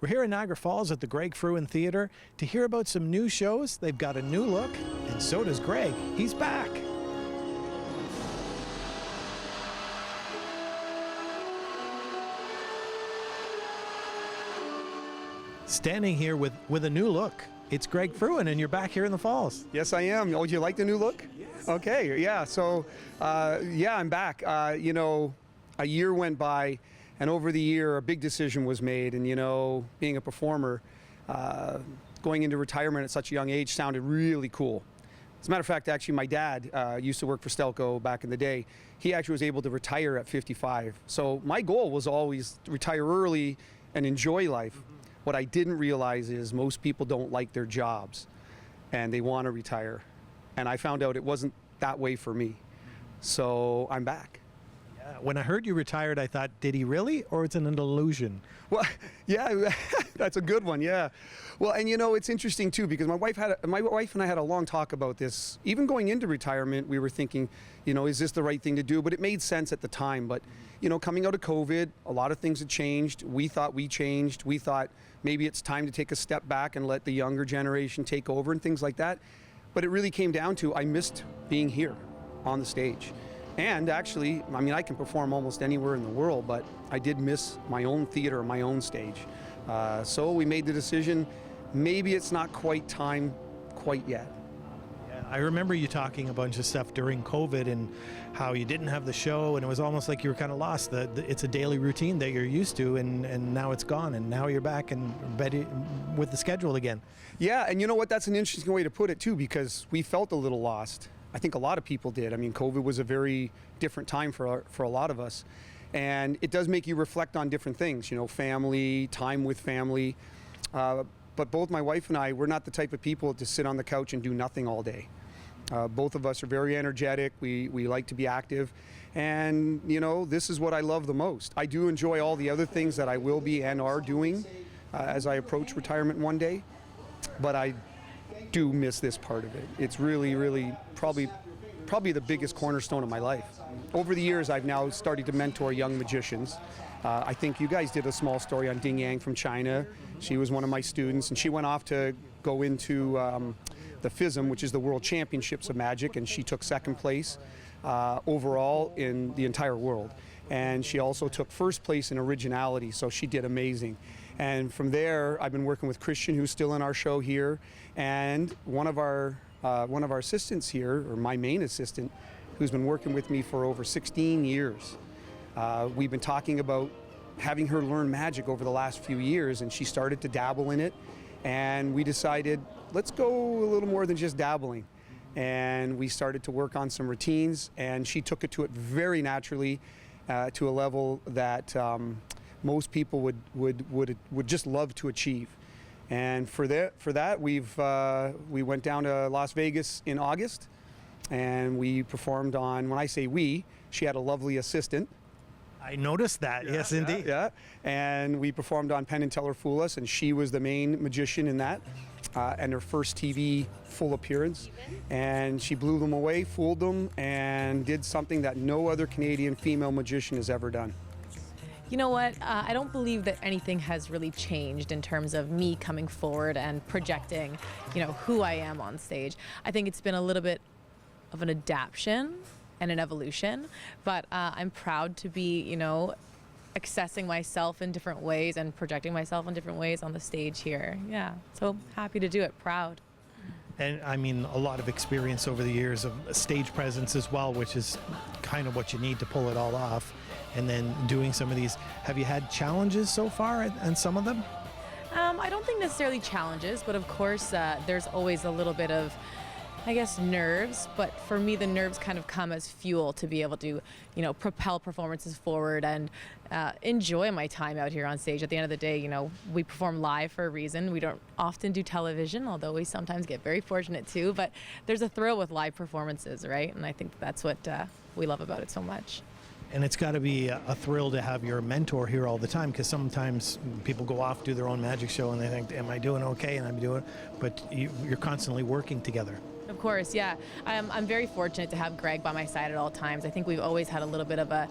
We're here in Niagara Falls at the Greg Frewin Theatre to hear about some new shows. They've got a new look, and so does Greg. He's back. Standing here with a new look. It's Greg Frewin, and you're back here in the Falls. Yes, I am. Oh, do you like the new look? Yes. Okay, yeah. So, yeah, I'm back. You know, a year went by, and over the year, a big decision was made. And, you know, being a performer, going into retirement at such a young age sounded really cool. As a matter of fact, actually, my dad used to work for Stelco back in the day. He actually was able to retire at 55. So my goal was always to retire early and enjoy life. What I didn't realize is most people don't like their jobs and they want to retire. And I found out it wasn't that way for me. So I'm back. Yeah. When I heard you retired, I thought, did he really, or it's an illusion? Well, yeah, that's a good one, yeah. Well, and you know, it's interesting too, because my wife and I had a long talk about this. Even going into retirement, we were thinking, you know, is this the right thing to do? But it made sense at the time. But, you know, coming out of COVID, a lot of things had changed. We thought we changed. We thought maybe it's time to take a step back and let the younger generation take over and things like that. But it really came down to, I missed being here on the stage. And actually, I mean, I can perform almost anywhere in the world, but I did miss my own theater, my own stage. So we made the decision, maybe it's not quite time quite yet. Yeah, I remember you talking a bunch of stuff during COVID and how you didn't have the show, and it was almost like you were kind of lost. It's a daily routine that you're used to, and now it's gone, and now you're back and ready with the schedule again. Yeah, and you know what? That's an interesting way to put it too, because we felt a little lost. I think a lot of people did. I mean, COVID was a very different time for a lot of us. And it does make you reflect on different things, you know, family, time with family. But both my wife and I, we're not the type of people to sit on the couch and do nothing all day. Both of us are very energetic. We like to be active. And, you know, this is what I love the most. I do enjoy all the other things that I will be and are doing as I approach retirement one day. But I do miss this part of it. It's really, really probably the biggest cornerstone of my life. Over the years, I've now started to mentor young magicians. I think you guys did a small story on Ding Yang from China. She was one of my students, and she went off to go into the FISM, which is the World Championships of Magic, and she took second place overall in the entire world. And she also took first place in originality, so she did amazing. And from there, I've been working with Christian, who's still in our show here, and one of our assistants here, or my main assistant, who's been working with me for over 16 years. We've been talking about having her learn magic over the last few years, and she started to dabble in it, and we decided, let's go a little more than just dabbling. And we started to work on some routines, and she took it to it very naturally, to a level that most people would just love to achieve. And for that we went down to Las Vegas in August, and we performed on, when I say we, she had a lovely assistant. I noticed that, yes indeed. Yeah, and we performed on Penn and Teller Fool Us, and she was the main magician in that, and her first TV full appearance. And she blew them away, fooled them, and did something that no other Canadian female magician has ever done. You know what, I don't believe that anything has really changed in terms of me coming forward and projecting, you know, who I am on stage. I think it's been a little bit of an adaptation and an evolution, but I'm proud to be, you know, accessing myself in different ways and projecting myself in different ways on the stage here. Yeah, so happy to do it, proud. And I mean, a lot of experience over the years of stage presence as well, which is kind of what you need to pull it all off. And then doing some of these, have you had challenges so far and some of them? I don't think necessarily challenges, but of course there's always a little bit of, I guess, nerves. But for me, the nerves kind of come as fuel to be able to, you know, propel performances forward and enjoy my time out here on stage. At the end of the day, you know, we perform live for a reason. We don't often do television, although we sometimes get very fortunate too. But there's a thrill with live performances, right? And I think that's what we love about it so much. And it's got to be a thrill to have your mentor here all the time, because sometimes people go off, do their own magic show, and they think, am I doing okay? And I'm doing, but you're constantly working together. Of course, yeah. I'm very fortunate to have Greg by my side at all times. I think we've always had a little bit of a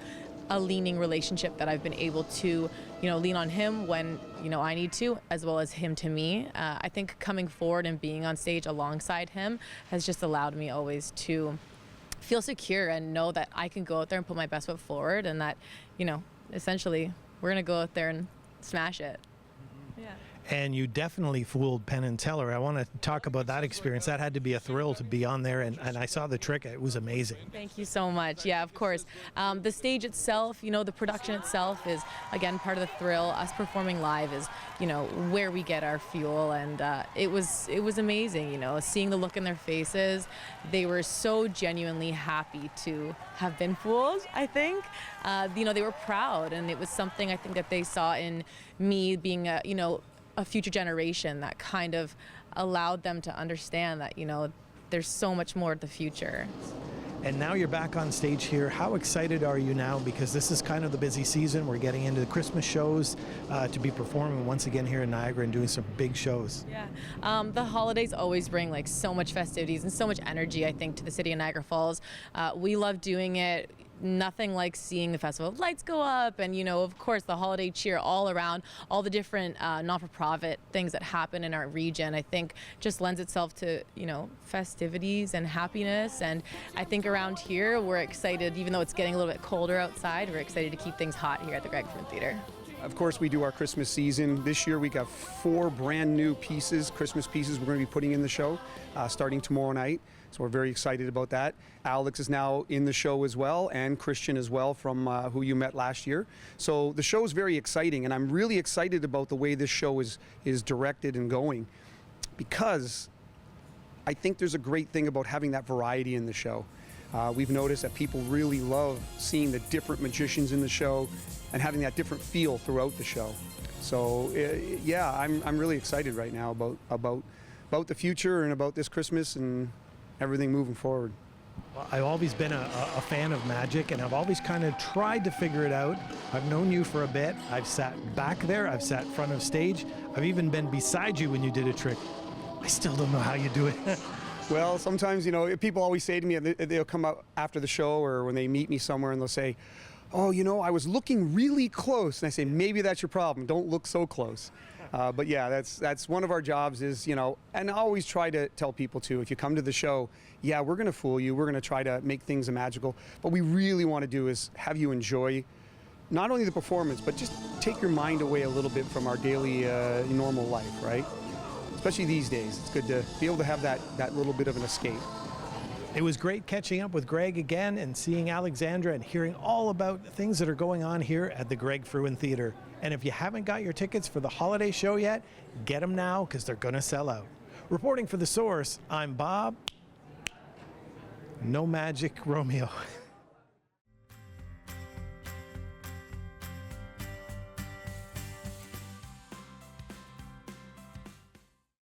a leaning relationship that I've been able to, lean on him when, I need to, as well as him to me. I think coming forward and being on stage alongside him has just allowed me always to feel secure and know that I can go out there and put my best foot forward, and that, essentially we're going to go out there and smash it. Yeah. And you definitely fooled Penn and Teller. I want to talk about that experience. That had to be a thrill to be on there, and I saw the trick. It was amazing. Thank you so much. Yeah, of course. The stage itself, the production itself is, again, part of the thrill. Us performing live is, where we get our fuel, and it was amazing, seeing the look in their faces. They were so genuinely happy to have been fooled, I think. They were proud, and it was something I think that they saw in me being a future generation that kind of allowed them to understand that, there's so much more to the future. And now you're back on stage here. How excited are you now? Because this is kind of the busy season. We're getting into the Christmas shows to be performing once again here in Niagara and doing some big shows. Yeah, the holidays always bring so much festivities and so much energy, I think, to the city of Niagara Falls. We love doing it. Nothing like seeing the Festival of Lights go up, and of course the holiday cheer all around, all the different not-for-profit things that happen in our region, I think just lends itself to festivities and happiness. And I think around here we're excited, even though it's getting a little bit colder outside, we're excited to keep things hot here at the Greg Frewin Theatre. Of course, we do our Christmas season. This year we got 4 brand new pieces, Christmas pieces we're going to be putting in the show starting tomorrow night. So we're very excited about that. Alex is now in the show as well, and Christian as well, from who you met last year. So the show is very exciting, and I'm really excited about the way this show is directed and going, because I think there's a great thing about having that variety in the show. We've noticed that people really love seeing the different magicians in the show and having that different feel throughout the show. So yeah, I'm really excited right now about the future and about this Christmas and everything moving forward. Well, I've always been a fan of magic, and I've always kind of tried to figure it out. I've known you for a bit. I've sat back there. I've sat front of stage. I've even been beside you when you did a trick. I still don't know how you do it. Well, sometimes, people always say to me, they'll come out after the show or when they meet me somewhere and they'll say, oh, I was looking really close. And I say, maybe that's your problem. Don't look so close. But yeah, that's one of our jobs is, and I always try to tell people too, if you come to the show, yeah, we're going to fool you. We're going to try to make things magical. But we really want to do is have you enjoy not only the performance, but just take your mind away a little bit from our daily normal life, right? Especially these days. It's good to be able to have that little bit of an escape. It was great catching up with Greg again and seeing Alexandra and hearing all about things that are going on here at the Greg Frewin Theatre. And if you haven't got your tickets for the holiday show yet, get them now, because they're going to sell out. Reporting for The Source, I'm Bob. No magic, Romeo.